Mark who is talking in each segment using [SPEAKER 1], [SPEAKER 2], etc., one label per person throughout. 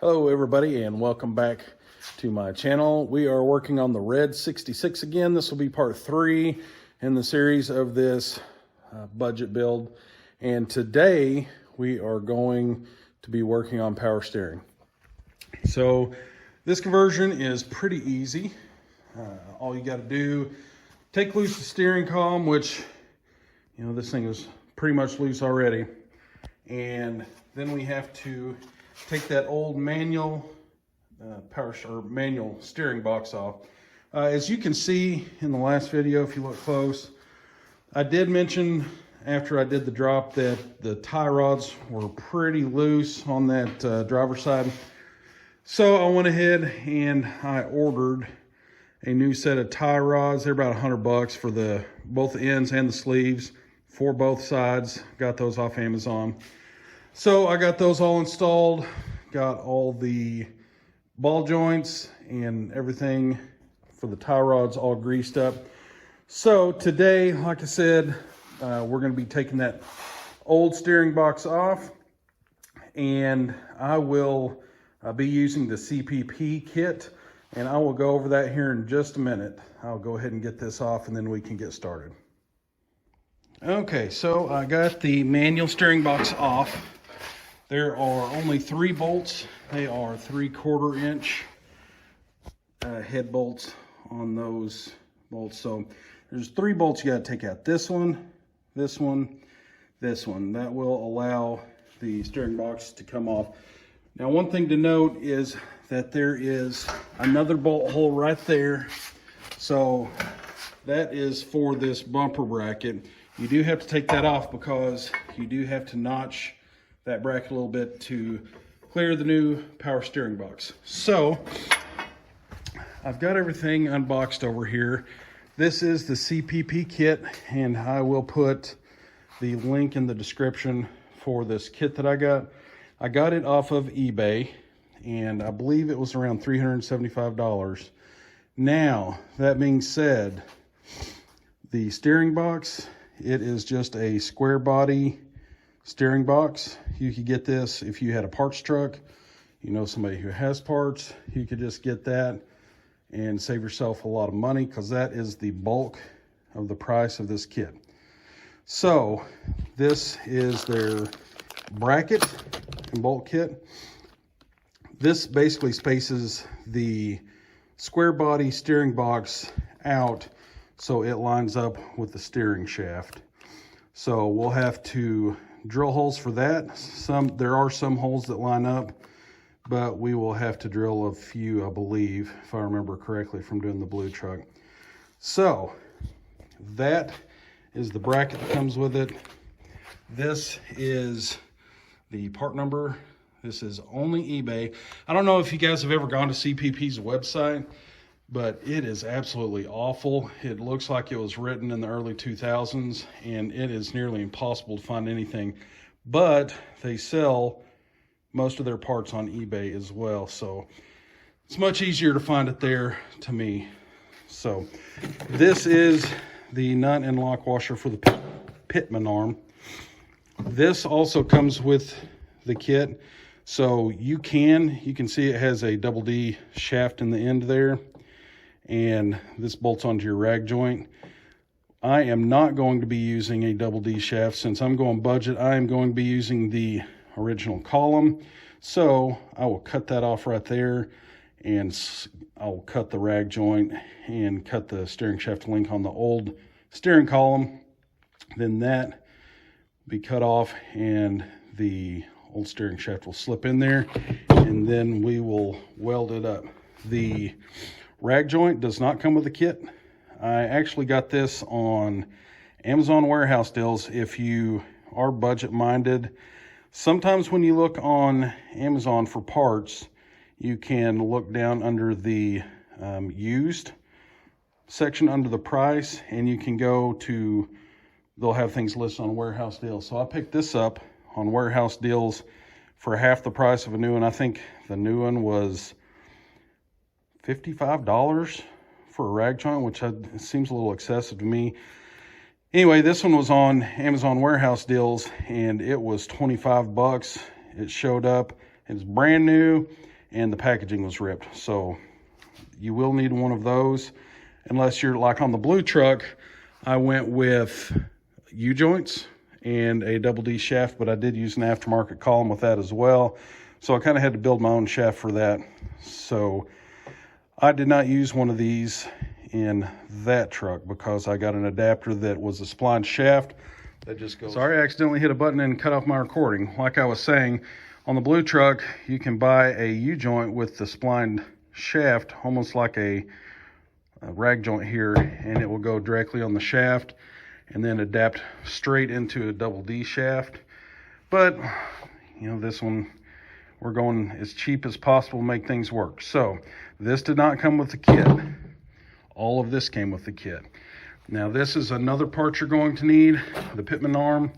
[SPEAKER 1] Hello everybody and welcome back to my channel. We are working on the red 66 again. This will be part 3 in the series of this budget build. And today we are going to be working on power steering. So this conversion is pretty easy. All you got to do, take loose the steering column, which, you know, this thing is pretty much loose already. And then we have to take that old manual manual steering box off. As you can see in the last video, if you look close, I did mention after I did the drop that the tie rods were pretty loose on that driver's side. So I went ahead and I ordered a new set of tie rods. They're about $100 for both the ends and the sleeves for both sides. Got those off Amazon. So I got those all installed, got all the ball joints and everything for the tie rods all greased up. So today, like I said, we're going to be taking that old steering box off, and I will be using the CPP kit, and I will go over that here in just a minute. I'll go ahead and get this off and then we can get started. Okay, so I got the manual steering box off. There are only 3 bolts. They are 3/4 inch head bolts on those bolts. So there's 3 bolts you got to take out. This one, this one, this one. That will allow the steering box to come off. Now, one thing to note is that there is another bolt hole right there. So that is for this bumper bracket. You do have to take that off because you do have to notch that bracket a little bit to clear the new power steering box. So I've got everything unboxed over here. This is the CPP kit, and I will put the link in the description for this kit that I got. I got it off of eBay, and I believe it was around $375. Now, that being said, the steering box, it is just a square body steering box. You could get this if you had a parts truck, you know, somebody who has parts, you could just get that and save yourself a lot of money, because that is the bulk of the price of this kit. So this is their bracket and bolt kit. This basically spaces the square body steering box out so it lines up with the steering shaft. So we'll have to drill holes for that. There are some holes that line up, but we will have to drill a few, I believe, if I remember correctly from doing the blue truck. So that is the bracket that comes with it. This is the part number. This is only eBay. I don't know if you guys have ever gone to CPP's website, but it is absolutely awful. It looks like it was written in the early 2000s, and it is nearly impossible to find anything. But they sell most of their parts on eBay as well, so it's much easier to find it there to me. So this is the nut and lock washer for the Pitman arm. This also comes with the kit, so you can see it has a double D shaft in the end there, and this bolts onto your rag joint. I am not going to be using a double D shaft. Since I'm going budget, I am going to be using the original column. So I will cut that off right there, and I'll cut the rag joint and cut the steering shaft link on the old steering column. Then that will be cut off, and the old steering shaft will slip in there, and then we will weld it up. The rag joint does not come with a kit. I actually got this on Amazon warehouse deals. If you are budget minded, sometimes when you look on Amazon for parts, you can look down under the used section under the price, and you can go to, they'll have things listed on warehouse deals. So I picked this up on warehouse deals for half the price of a new one. I think the new one was $55 for a rag joint, which seems a little excessive to me. Anyway, this one was on Amazon warehouse deals, and it was $25. It showed up It's brand new and the packaging was ripped. So you will need one of those unless you're like on the blue truck. I went with U-joints and a double D shaft, but I did use an aftermarket column with that as well. So I kind of had to build my own shaft for that. So I did not use one of these in that truck because I got an adapter that was a splined shaft that just goes. Sorry, I accidentally hit a button and cut off my recording. Like I was saying, on the blue truck, you can buy a U-joint with the splined shaft, almost like a rag joint here, and it will go directly on the shaft and then adapt straight into a double D shaft. But, you know, this one, we're going as cheap as possible to make things work. So this did not come with the kit. All of this came with the kit. Now this is another part you're going to need, the pitman arm.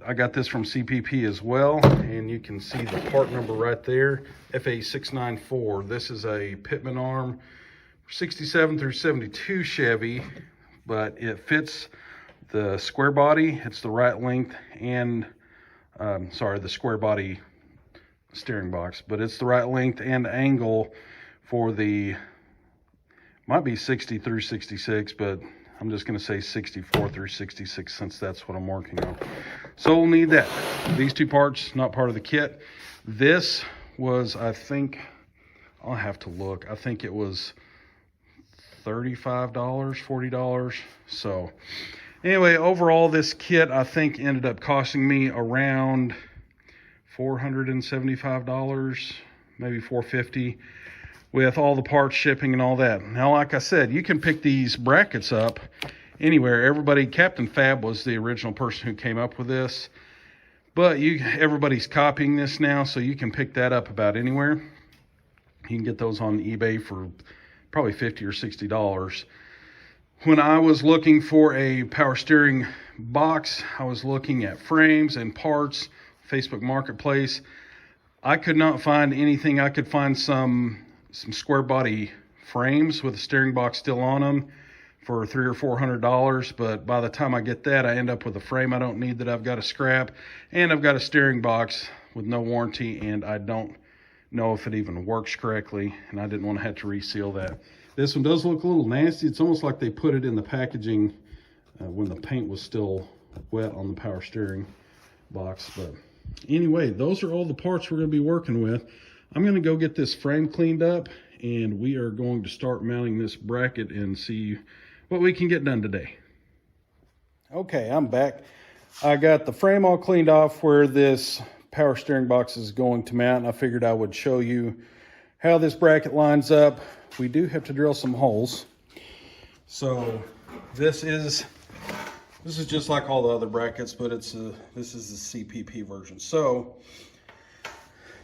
[SPEAKER 1] I got this from CPP as well, and you can see the part number right there, FA694. This is a pitman arm, 67 through 72 Chevy, but it fits the square body. It's the right length and, the square body steering box, but it's the right length and angle for the, might be 60 through 66, but I'm just going to say 64 through 66 since that's what I'm working on. So we'll need that. These two parts, not part of the kit. This was, I think, I'll have to look. I think it was $35, $40. So anyway, overall, this kit, I think, ended up costing me around $475, maybe $450, with all the parts, shipping, and all that. Now, like I said, you can pick these brackets up anywhere. Captain Fab was the original person who came up with this, but everybody's copying this now, so you can pick that up about anywhere. You can get those on eBay for probably $50 or $60. When I was looking for a power steering box, I was looking at frames and parts, Facebook Marketplace. I could not find anything. I could find some square body frames with a steering box still on them for $300 or $400, but by the time I get that, I end up with a frame I don't need that I've got to scrap, and I've got a steering box with no warranty, and I don't know if it even works correctly, and I didn't want to have to reseal that. This one does look a little nasty. It's almost like they put it in the packaging when the paint was still wet on the power steering box. But anyway, those are all the parts we're going to be working with. I'm going to go get this frame cleaned up, and we are going to start mounting this bracket and see what we can get done today. Okay, I'm back. I got the frame all cleaned off where this power steering box is going to mount, and I figured I would show you how this bracket lines up. We do have to drill some holes. So this is just like all the other brackets, but this is the CPP version. So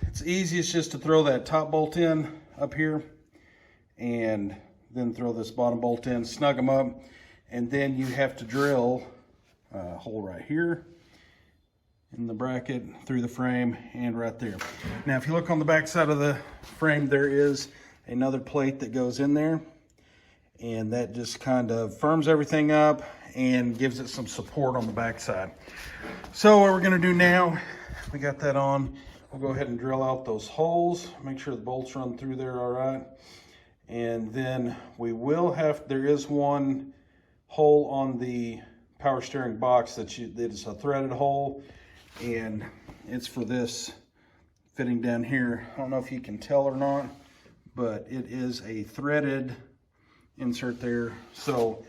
[SPEAKER 1] it's easiest just to throw that top bolt in up here and then throw this bottom bolt in, snug them up, and then you have to drill a hole right here in the bracket, through the frame, and right there. Now, if you look on the back side of the frame, there is another plate that goes in there, and that just kind of firms everything up and gives it some support on the back side. So what we're going to do now, we got that on. We'll go ahead and drill out those holes, make sure the bolts run through there all right. And then we will there is one hole on the power steering box that is a threaded hole, and it's for this fitting down here. I don't know if you can tell or not, but it is a threaded insert there. So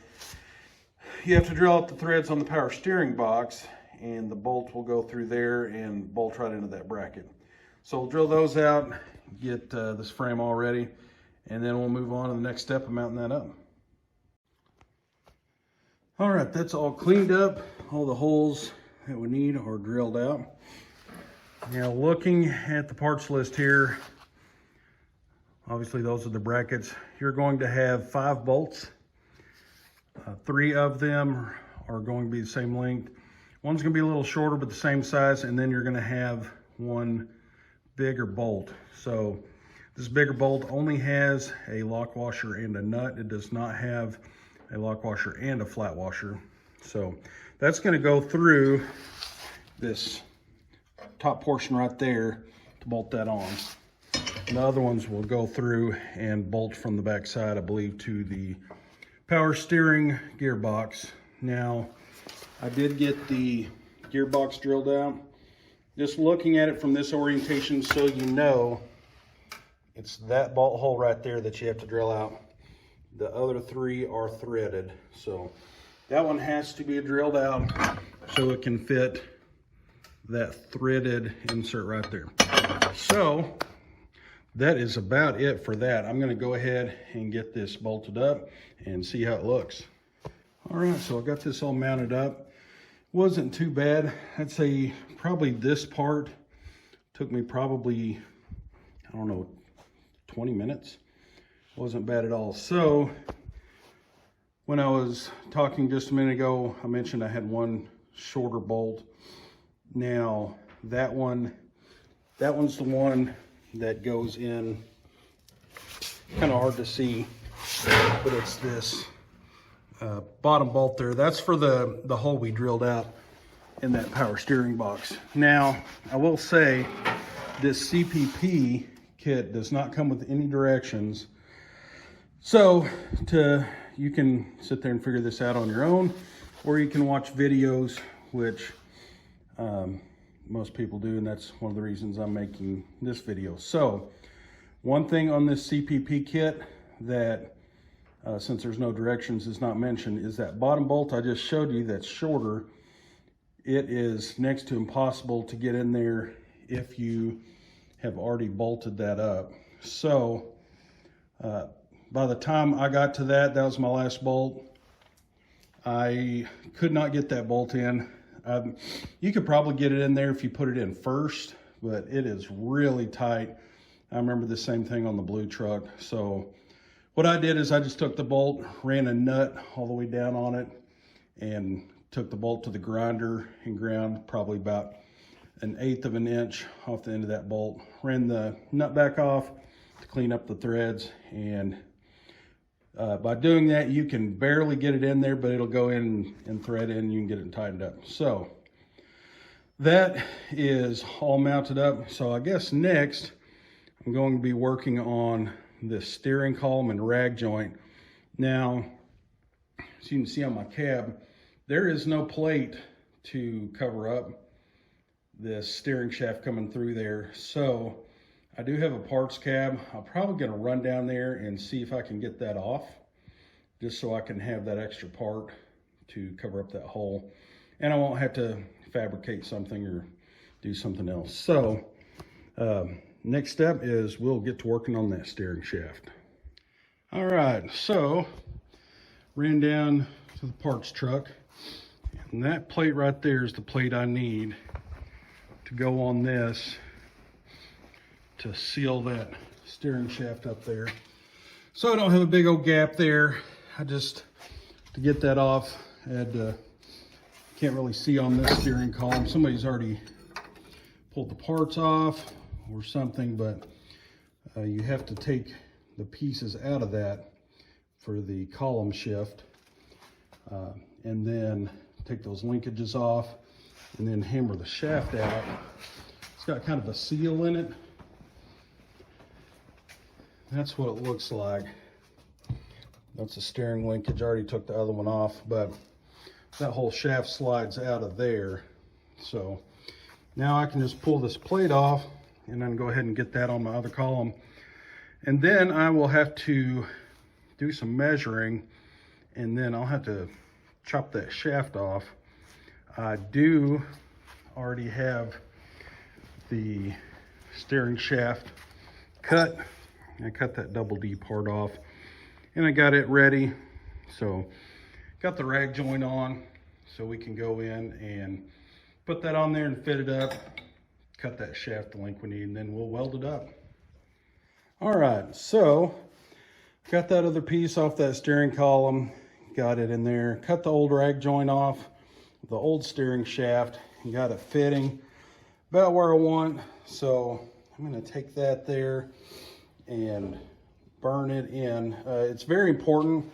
[SPEAKER 1] you have to drill out the threads on the power steering box, and the bolt will go through there and bolt right into that bracket. So we'll drill those out, get this frame all ready, and then we'll move on to the next step of mounting that up. All right, that's all cleaned up. All the holes that we need are drilled out. Now, looking at the parts list here, obviously those are the brackets. You're going to have 5 bolts. 3 of them are going to be the same length. One's going to be a little shorter but the same size, and then you're going to have one bigger bolt. So this bigger bolt only has a lock washer and a nut. It does not have a lock washer and a flat washer. So that's going to go through this top portion right there to bolt that on. And the other ones will go through and bolt from the back side, I believe, to the power steering gearbox. Now, I did get the gearbox drilled out. Just looking at it from this orientation, so you know, it's that bolt hole right there that you have to drill out. The other three are threaded. So that one has to be drilled out so it can fit that threaded insert right there. So that is about it for that. I'm gonna go ahead and get this bolted up and see how it looks. All right, so I got this all mounted up. Wasn't too bad. I'd say probably this part took me probably, I don't know, 20 minutes. Wasn't bad at all. So when I was talking just a minute ago, I mentioned I had one shorter bolt. Now that one's the one that goes in, kind of hard to see, but it's this bottom bolt there. That's for the hole we drilled out in that power steering box. Now, I will say this CPP kit does not come with any directions. So you can sit there and figure this out on your own, or you can watch videos, which most people do, and that's one of the reasons I'm making this video. So one thing on this CPP kit that since there's no directions is not mentioned is that bottom bolt I just showed you that's shorter. It is next to impossible to get in there if you have already bolted that up. So by the time I got to that was my last bolt. I could not get that bolt in. You could probably get it in there if you put it in first, but it is really tight. I remember the same thing on the blue truck. So what I did is I just took the bolt, ran a nut all the way down on it, and took the bolt to the grinder and ground probably about 1/8 of an inch off the end of that bolt. Ran the nut back off to clean up the threads, and by doing that, you can barely get it in there, but it'll go in and thread in, and you can get it tightened up. So that is all mounted up. So I guess next I'm going to be working on this steering column and rag joint. Now, as you can see on my cab, there is no plate to cover up this steering shaft coming through there. So I do have a parts cab. I'm probably gonna run down there and see if I can get that off, just so I can have that extra part to cover up that hole. And I won't have to fabricate something or do something else. So next step is we'll get to working on that steering shaft. All right, so ran down to the parts truck, and that plate right there is the plate I need to go on this to seal that steering shaft up there. So I don't have a big old gap there. To get that off, I had to, can't really see on this steering column. Somebody's already pulled the parts off or something, but you have to take the pieces out of that for the column shift, and then take those linkages off, and then hammer the shaft out. It's got kind of a seal in it. That's what it looks like. That's the steering linkage. I already took the other one off, but that whole shaft slides out of there. So now I can just pull this plate off and then go ahead and get that on my other column. And then I will have to do some measuring, and then I'll have to chop that shaft off. I do already have the steering shaft cut. I cut that double D part off and I got it ready. So got the rag joint on so we can go in and put that on there and fit it up, cut that shaft the length we need, and then we'll weld it up. All right, so got that other piece off that steering column, got it in there, cut the old rag joint off the old steering shaft and got it fitting about where I want. So I'm going to take that there and burn it in. It's very important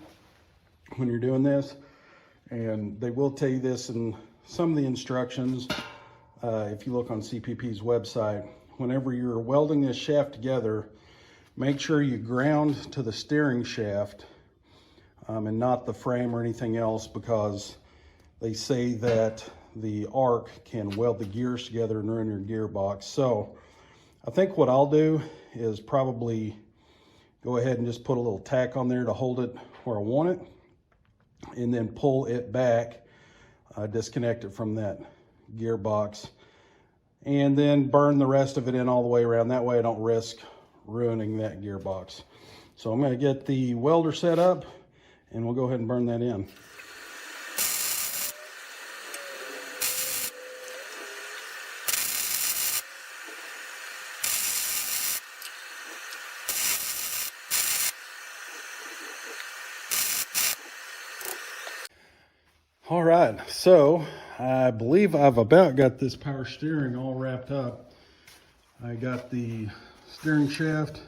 [SPEAKER 1] when you're doing this, and they will tell you this in some of the instructions if you look on CPP's website, whenever you're welding this shaft together, make sure you ground to the steering shaft and not the frame or anything else, because they say that the arc can weld the gears together and ruin your gearbox. So I think what I'll do is probably go ahead and just put a little tack on there to hold it where I want it, and then pull it back, disconnect it from that gearbox, and then burn the rest of it in all the way around. That way I don't risk ruining that gearbox. So I'm going to get the welder set up and we'll go ahead and burn that in. All right, so I believe I've about got this power steering all wrapped up. I got the steering shaft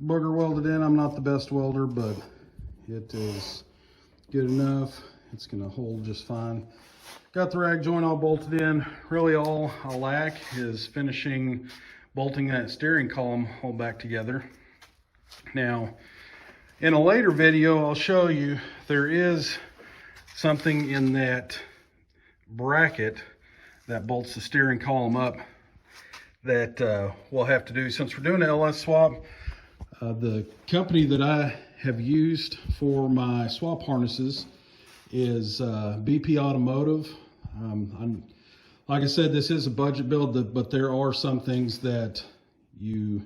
[SPEAKER 1] booger welded in. I'm not the best welder, but it is good enough. It's gonna hold just fine. Got the rag joint all bolted in. Really all I lack is finishing bolting that steering column all back together. Now, in a later video, I'll show you there is something in that bracket that bolts the steering column up that we'll have to do since we're doing an LS swap. The company that I have used for my swap harnesses is BP Automotive. Like I said, this is a budget build, but there are some things that you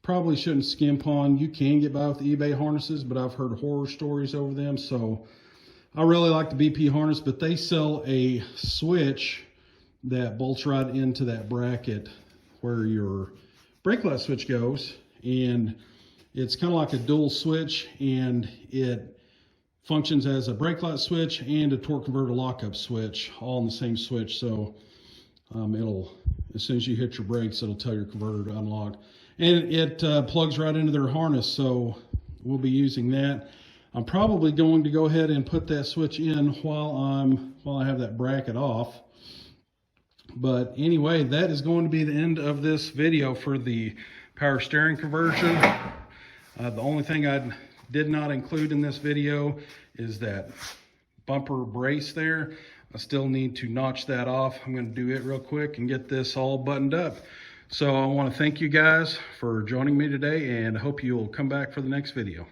[SPEAKER 1] probably shouldn't skimp on. You can get by with eBay harnesses, but I've heard horror stories over them. So I really like the BP harness, but they sell a switch that bolts right into that bracket where your brake light switch goes, and it's kind of like a dual switch, and it functions as a brake light switch and a torque converter lockup switch, all in the same switch. So it'll, as soon as you hit your brakes, it'll tell your converter to unlock, and it plugs right into their harness. So we'll be using that. I'm probably going to go ahead and put that switch in while I have that bracket off. But anyway, that is going to be the end of this video for the power steering conversion. The only thing I did not include in this video is that bumper brace there. I still need to notch that off. I'm going to do it real quick and get this all buttoned up. So I want to thank you guys for joining me today, and I hope you'll come back for the next video.